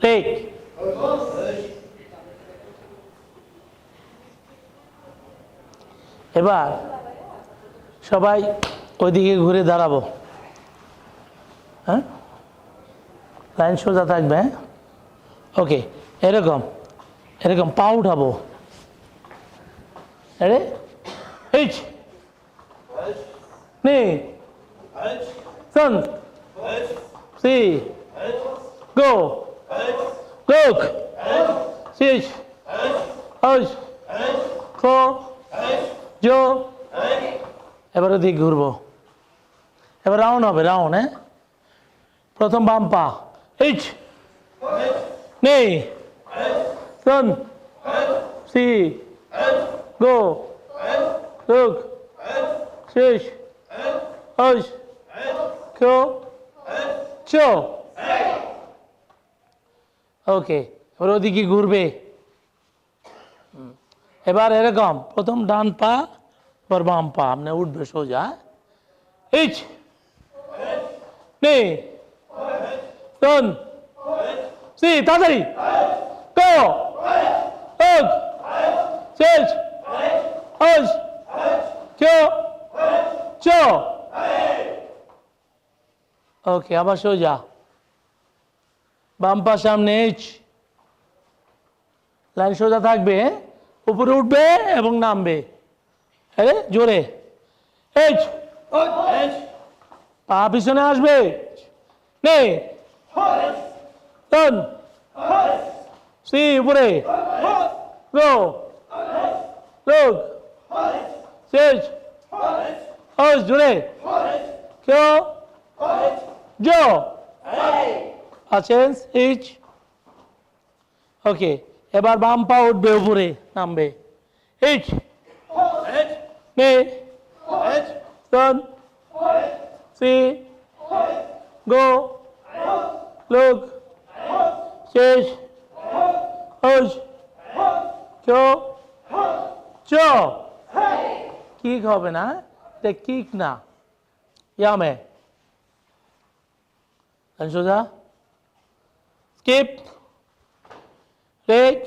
Rake. এবার সবাই ওইদিকে ঘুরে দাঁড়াবো। হ্যাঁ, লাইন সোজা থাকবে। হ্যাঁ, ওকে। এরকম এরকম পা উঠাবো। আরে এইচ নে সান সি গো লোক সিচ হজ খো জো। এবার ওদিক ঘুরবো। এবার রাউন্ড হবে, রাউন্ড। হ্যাঁ, প্রথম বাম পা এইচ নে সান সি গো লোক সিচ হজ খো জো। ওকে, এবার ওদিকে ঘুরবে। এবার এরকম প্রথম ডান পা, এবার বাম পা আপনি উঠবে সোজা। এইচ নে সান সি তাড়াতাড়ি গো লোক সিচ হজ খো জো। ওকে, আবার সোজা বাম পা সামনে। এইচ লাইন সোজা থাকবে, উপরে উঠবে এবং নামবে। আরে জোরে এইচ পা পিছনে আসবে। নে সান সি উপরে গো লোক সিচ হজ জোরে খো জো। আছেন এইচ। ওকে, এবার বাম পা উঠবে, উপরে নামবে। এইচ নে সান সি গো লোক সিচ হজ খো জো। কিক হবে না, এটা কিক না, ইয়ামে। সোজা স্কিপ রেক